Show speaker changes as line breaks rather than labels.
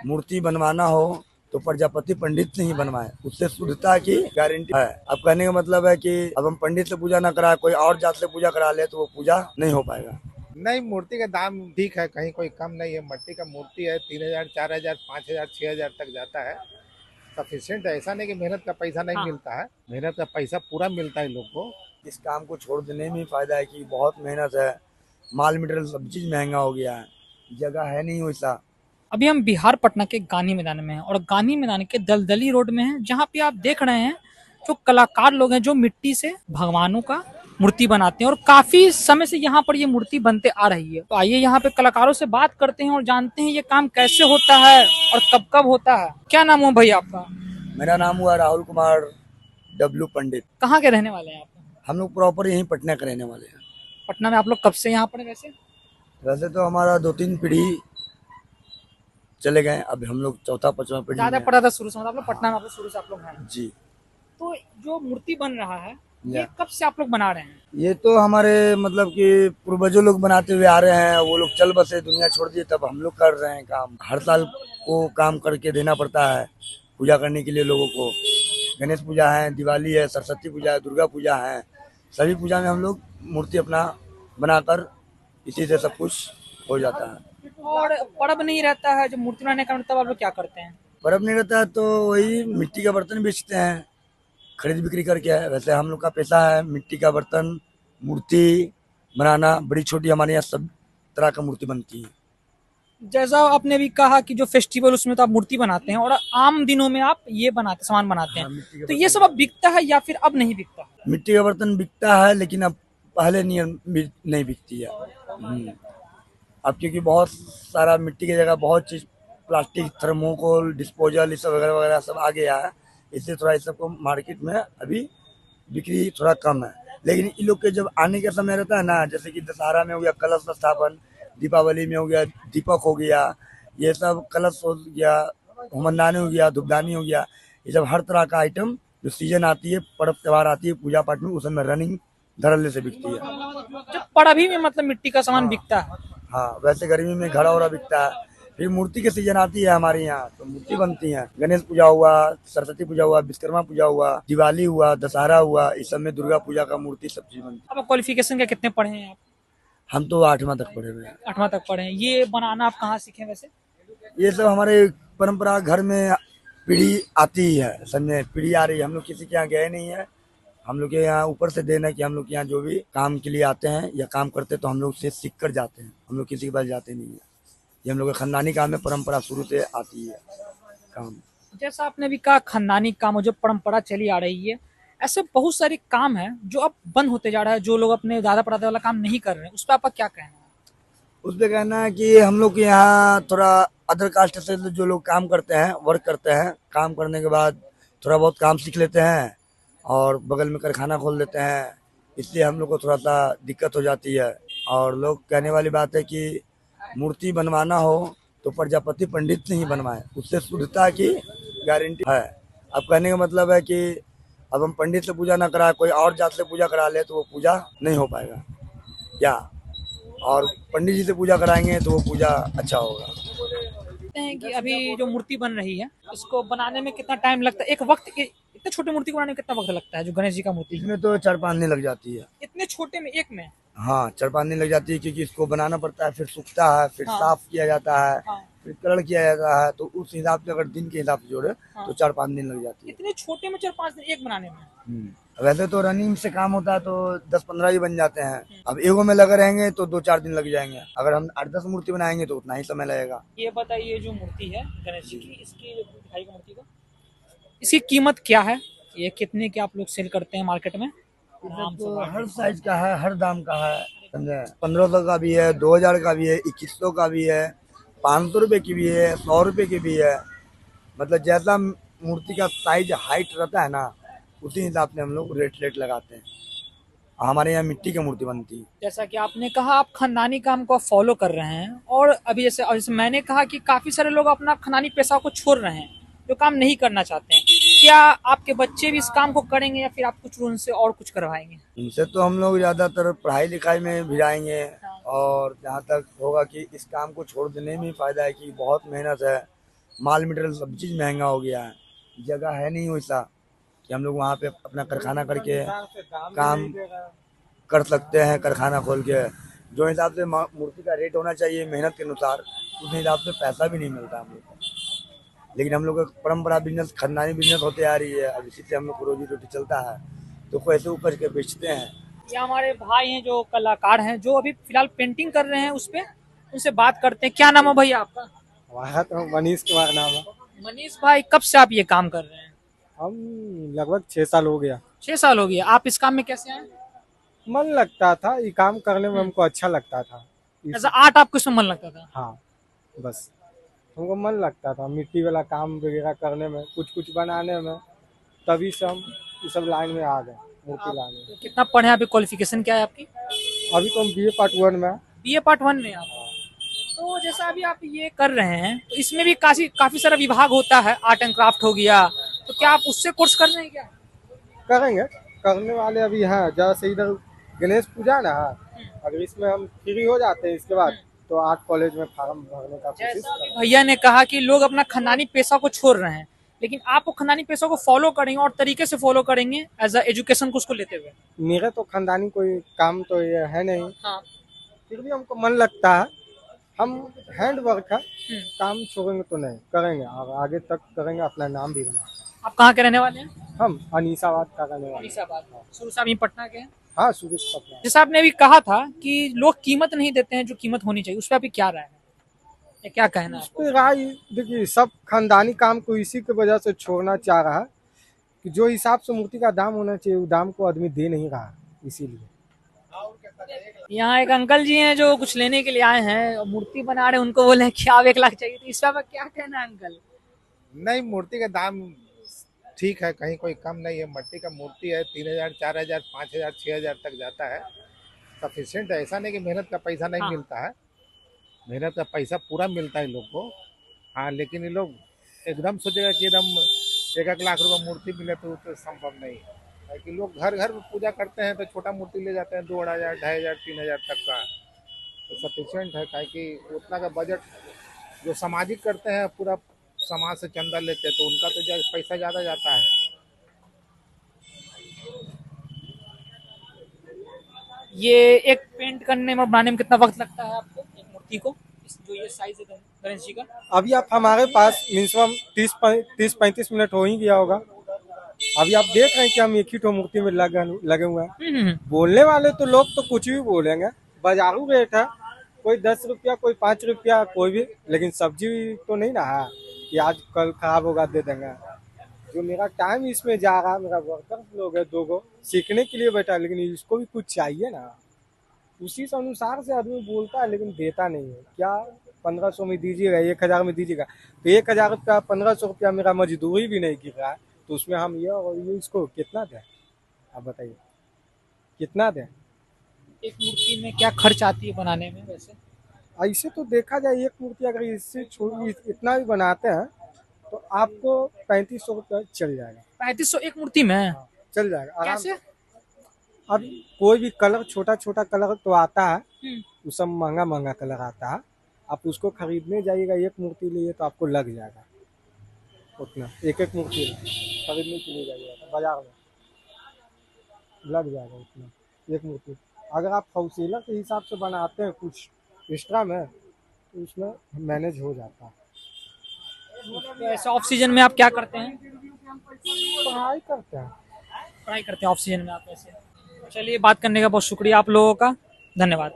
मूर्ति बनवाना हो तो प्रजापति पंडित से ही बनवाए, उससे शुद्धता की गारंटी है। अब कहने का मतलब है कि अब हम पंडित से पूजा ना कराए, कोई और जात से पूजा करा ले तो वो पूजा नहीं हो पाएगा।
नहीं, मूर्ति का दाम ठीक है, कहीं कोई कम नहीं है। मट्टी का मूर्ति है, 3,000, 4,000, 5,000, 6,000 तक जाता है। सफिशियंट है, ऐसा नहीं कि मेहनत का पैसा नहीं मिलता है, मेहनत का पैसा पूरा मिलता है लोग को।
इस काम को छोड़ देने में ही फायदा है कि बहुत मेहनत है, माल मटेरियल सब चीज महंगा हो गया है, जगह है नहीं वैसा।
अभी हम बिहार पटना के गांधी मैदान में हैं और गांधी मैदान के दलदली रोड में हैं, जहां पे आप देख रहे हैं जो कलाकार लोग हैं जो मिट्टी से भगवानों का मूर्ति बनाते हैं और काफी समय से यहाँ पर ये मूर्ति बनते आ रही है। तो आइए यहाँ पे कलाकारों से बात करते हैं और जानते हैं ये काम कैसे होता है और कब कब होता है। क्या नाम हुआ भैया आपका?
मेरा नाम हुआ राहुल कुमार डब्लू पंडित।
कहाँ के रहने वाले हैं आप?
हम लोग प्रॉपर यहीं पटना के रहने वाले हैं।
पटना में आप लोग कब से यहाँ पर हैं वैसे?
वैसे तो हमारा 2-3 पीढ़ी चले गए, अब हम लोग चौथा पांचवा पीढ़ी
ज्यादा
में
पता था शुरू से, मतलब आप लोग पटना में आप लोग शुरू से आप लोग हैं।
जी।
तो जो मूर्ति बन रहा है ये
या।
कब से आप लोग बना रहे हैं?
ये तो हमारे मतलब कि पूर्वजों लोग बनाते हुए आ रहे हैं, वो लोग चल बसे दुनिया छोड़ दिए तब हम लोग कर रहे हैं काम। हर साल को काम करके देना पड़ता है पूजा करने के लिए लोगों को। गणेश पूजा है, दिवाली है, सरस्वती पूजा है, दुर्गा पूजा है, सभी पूजा में हम लोग मूर्ति अपना बनाकर इसी से सब कुछ हो जाता है।
और पर्व नहीं रहता है जो मूर्ति बनाने का, तब आप लोग क्या करते हैं?
पर्व नहीं रहता है तो वही मिट्टी का बर्तन बेचते हैं, खरीद बिक्री करके है। वैसे हम लोग का पैसा है मिट्टी का बर्तन, मूर्ति बनाना। बड़ी छोटी हमारे यहाँ सब तरह का मूर्ति बनती है।
जैसा आपने भी कहा कि जो फेस्टिवल उसमें तो आप मूर्ति बनाते हैं और आम दिनों में आप ये बनाते सामान बनाते
हाँ,
हैं,
मिट्टी का
तो ये
बर्तन।
सब अब बिकता है या फिर अब नहीं बिकता?
मिट्टी का बर्तन बिकता है लेकिन अब पहले नहीं बिकती है। अब क्योंकि बहुत सारा मिट्टी की जगह बहुत चीज, प्लास्टिक, थर्मोकोल, डिस्पोजल, ये सब वगैरह वगैरह सब आ गया है, इसलिए थोड़ा इस सबको मार्केट में अभी बिक्री थोड़ा कम है। लेकिन इन लोग के जब आने का समय रहता है ना, जैसे कि दशहरा में हो गया कलश स्थापन, दीपावली में हो गया दीपक हो गया, ये सब कलश हो गया, होमनदानी हो गया, धूपदानी हो गया, ये सब हर तरह का आइटम जो सीजन आती है, पर्व त्योहार आती है, पूजा पाठ में, उस समय रनिंग धड़ल्ले से बिकती है।
जब पड़भी में मतलब मिट्टी का सामान
हाँ
बिकता है।
हाँ, वैसे गर्मी में घड़ा वड़ा बिकता है। फिर मूर्ति के सीजन आती है हमारे यहाँ तो मूर्ति बनती है। गणेश पूजा हुआ, सरस्वती पूजा हुआ, विश्वकर्मा पूजा हुआ, दिवाली हुआ, दशहरा हुआ, इस सब में दुर्गा पूजा का मूर्ति सब चीज बनती है।
अब क्वालिफिकेशन का कितने पढ़े हैं आप?
हम तो 8वां तक पढ़े हुए हैं।
8वां तक पढ़े हैं। ये बनाना आप कहाँ सीखे वैसे?
ये सब हमारे परंपरा घर में पीढ़ी आती ही है, समझे, पीढ़ी आ रही है। हम लोग किसी के यहाँ गए नहीं है, हम लोग के यहाँ ऊपर से देना कि हम लोग के यहाँ जो भी काम के लिए आते हैं या काम करते हैं तो हम लोग से सीख कर जाते हैं, हम लोग किसी के पास जाते नहीं है। ये हम लोग का खानदानी काम है, परंपरा शुरू से आती है काम।
जैसा आपने भी कहा खानदानी काम और जो परंपरा चली आ रही है, ऐसे बहुत सारे काम है जो अब बंद होते जा रहा है, जो लोग अपने दादा परदादा वाला काम नहीं कर रहे हैं, उस पर आपका क्या कहना है?
उस पे कहना है कि हम लोग के यहाँ थोड़ा अदर कास्ट से जो लोग काम करते हैं, वर्क करते हैं, काम करने के बाद थोड़ा बहुत काम सीख लेते हैं और बगल में कारखाना खोल देते हैं, इसलिए हम लोग को थोड़ा सा दिक्कत हो जाती है। और लोग कहने वाली बात है कि मूर्ति बनवाना हो तो प्रजापति पंडित से ही बनवाए, उससे शुद्धता की गारंटी है। अब कहने का मतलब है कि अब हम पंडित से पूजा ना कराए, कोई और जात से पूजा करा ले तो वो पूजा नहीं हो पाएगा क्या, और पंडित जी से पूजा कराएंगे तो वो पूजा अच्छा होगा।
कहते हैं कि अभी जो मूर्ति बन रही है इसको बनाने में कितना टाइम लगता है? एक वक्त इतने छोटे मूर्ति को बनाने में कितना वक्त लगता है जो गणेश जी का मूर्ति है?
इसमें तो 4-5 दिन लग जाती है।
इतने छोटे में, एक में?
हाँ, 4-5 दिन लग जाती है क्योंकि इसको बनाना पड़ता है, फिर सूखता है, फिर
हाँ।
साफ किया जाता है,
हाँ।
फिर कलर किया जाता है, तो उस हिसाब से अगर दिन के हिसाब से जोड़े
हाँ।
तो 4-5 दिन लग जाती है।
इतने छोटे में 4-5 दिन एक बनाने में?
वैसे तो रनिंग से काम होता है तो 10-15 ही बन जाते हैं। अब एगो में लगे रहेंगे तो 2-4 दिन लग जाएंगे, अगर हम 8-10 मूर्ति बनाएंगे तो उतना ही समय लगेगा।
ये बताइए जो मूर्ति है गणेश जी की, इसकी जो दिखाई की मूर्ति को, इसकी कीमत क्या है? ये कितने के आप लोग सेल करते हैं मार्केट में? आराम से
तो हर साइज का है, हर दाम का है, समझे। 1500 का भी है, 2000 का भी है, 2100 का भी है, 500 रुपए की भी है, 100 रुपए की भी है। मतलब जैसा मूर्ति का साइज हाइट रहता है ना, उसी हिसाब से हम लोग रेट लगाते हैं। हमारे यहाँ मिट्टी की मूर्ति बनती है।
जैसा कि आपने कहा आप खानदानी काम को फॉलो कर रहे हैं, और अभी जैसे मैंने कहा कि काफी सारे लोग अपना खानदानी पेशा को छोड़ रहे हैं, जो काम नहीं करना चाहते हैं। क्या आपके बच्चे भी इस काम को करेंगे या फिर आप कुछ उनसे और कुछ करवाएंगे?
इनसे तो हम लोग ज्यादातर पढ़ाई लिखाई में भिड़ाएंगे, और जहाँ तक होगा कि इस काम को छोड़ देने में ही फायदा है कि बहुत मेहनत है, माल मटेरियल सब चीज़ महंगा हो गया है, जगह है नहीं वैसा कि हम लोग वहाँ पे अपना कारखाना करके काम कर सकते हैं। कारखाना खोल के जो हिसाब से मूर्ति का रेट होना चाहिए मेहनत के अनुसार, उस हिसाब से पैसा भी नहीं मिलता हम लोग को। लेकिन हम लोग का परंपरा बिजनेस खानदानी बिजनेस होते आ रही है, अब इसी से हम लोग को रोजी रोटी चलता है, तो कैसे वो करके बेचते हैं।
ये हमारे भाई हैं जो कलाकार हैं, जो अभी फिलहाल पेंटिंग कर रहे हैं उस पे, उनसे बात करते हैं। क्या नाम है भैया आपका?
हमारा तो मनीष कुमार नाम है।
मनीष भाई, कब से आप ये काम कर रहे हैं?
हम लगभग 6 साल हो गया।
6 साल हो गया। आप इस काम में कैसे आए?
मन लगता था, ये काम करने में हमको अच्छा लगता था।
ऐसा आर्ट आपको इसमें मन लगता था?
हाँ, बस हमको मन लगता था मिट्टी वाला काम वगैरह करने में, कुछ कुछ बनाने में, तभी से हम इस सब लाइन में आ गए, मूर्ति लाने में।
कितना पढ़े हैं? अभी क्वालिफिकेशन क्या है आपकी?
अभी तो हम BA पार्ट 1 में हैं।
बीए पार्ट 1 में आप? तो जैसा अभी आप ये कर रहे हैं, तो इसमें भी काफी सारा विभाग होता है, आर्ट एंड क्राफ्ट हो गया, तो क्या आप उससे कोर्स कर रहे हैं क्या?
करेंगे, करने वाले अभी हैं। जैसे इधर गणेश पूजा ना है, अगर इसमें हम फ्री हो जाते हैं इसके बाद तो आर्ट कॉलेज में फार्म भरने का कोशिश
जैसा अभी
करेंगे।
भैया ने कहा कि लोग अपना खानदानी पेशा को छोड़ रहे हैं, लेकिन आप वो खानदानी पेशा को फॉलो करेंगे और तरीके से फॉलो करेंगे एज अ एजुकेशन को उसको लेते हुए।
मेरे तो खानदानी कोई काम तो ये है नहीं,
हाँ।
फिर भी हमको मन लगता है। हम हैंड वर्क है, काम छोड़ेंगे तो नहीं, करेंगे और आगे तक करेंगे, अपना नाम भी बना।
आप कहाँ के रहने वाले हैं?
हम अनीसाबाद का रहने वाले हैं।
अनीसाबाद। शुरू से आप यहीं पटना के हैं?
हाँ, शुरू से पटना।
जैसा आपने अभी कहा था कि लोग कीमत नहीं देते हैं जो कीमत होनी चाहिए, उस पर अभी क्या राय है, या क्या कहना है
इस
आपको?
पे राय देखिए, सब खानदानी काम को इसी की वजह से छोड़ना चाह रहा है कि जो हिसाब से मूर्ति का दाम होना चाहिए वो दाम को आदमी दे नहीं रहा, इसीलिए।
यहाँ एक अंकल जी हैं जो कुछ लेने के लिए आए हैं और मूर्ति बना रहे हैं, उनको बोले हैं कि आप 1 लाख चाहिए, तो इस पर क्या कहना है अंकल?
नहीं, मूर्ति का दाम ठीक है, कहीं कोई कम नहीं है। मट्टी का मूर्ति है, 3,000 4,000 5,000 6,000 तक जाता है। सफिशिएंट है, ऐसा नहीं कि मेहनत का पैसा नहीं
हाँ।
मिलता है, मेहनत का पैसा पूरा मिलता है लोग को। हाँ, लेकिन ये लोग एकदम सोचेगा कि एकदम 1-1 लाख रुपए मूर्ति मिले तो संभव नहीं है कि लोग घर घर में पूजा करते हैं तो छोटा मूर्ति ले जाते हैं 2,500 2,500 3,000 तक का, तो सफिशिएंट है। काहे कि उतना का बजट जो सामाजिक करते हैं, पूरा समाज से चंदा लेते हैं, तो उनका तो पैसा ज़्यादा जाता है।
ये एक पेंट करने में, बनाने में कितना वक्त लगता है आपको एक मूर्ति को, जो ये साइज है गणेश जी का?
अभी आप हमारे पास मिनिमम 30-35 मिनट हो ही गया होगा। अभी आप देख रहे हैं कि हम एक ही तो मूर्ति में लगे हुए हैं। बोलने वाले तो लोग तो कुछ भी बोलेंगे, बाजारू रेट है, कोई 10 रुपया, कोई 5 रुपया, कोई भी, लेकिन सब्जी तो नहीं ना है कि आज कल खराब होगा दे देंगे। जो मेरा टाइम इसमें जा रहा है, मेरा वर्कर लोग है 2 गो सीखने के लिए बैठा है, लेकिन इसको भी कुछ चाहिए ना, उसी से अनुसार से आदमी बोलता है लेकिन देता नहीं है। क्या 1500 में दीजिएगा, 1000 में दीजिएगा, तो 1000 रुपया 1500 रुपया मेरा मजदूरी भी नहीं गिर रहा है, तो उसमें हम ये और ये इसको कितना दें? आप बताइए कितना दें?
एक मूर्ति में क्या खर्च आती है बनाने में वैसे?
ऐसे तो देखा जाए एक मूर्ति अगर इससे छोटी इतना भी बनाते हैं तो आपको 3500 रुपया चल जाएगा।
3500 एक मूर्ति में?
चल जाएगा आराम से।
कैसे?
अब कोई भी कलर, छोटा छोटा कलर तो आता है,
हम्म।
वो सब महंगा महंगा कलर आता है। आप उसको खरीदने जाइएगा, एक मूर्ति लिए तो आपको लग जाएगा उतना, एक एक मूर्ति खरीदने के लिए जाइएगा बाजार में लग जाएगा उतना एक मूर्ति। अगर आप होलसेलर के हिसाब से बनाते हैं कुछ एक्स्ट्रा में, तो उसमें मैनेज हो जाता है।
तो ऐसे ऑफ सीजन में आप क्या करते हैं?
पढ़ाई करते हैं।
पढ़ाई करते हैं ऑफ सीजन में आप ऐसे? चलिए, बात करने का बहुत शुक्रिया आप लोगों का, धन्यवाद।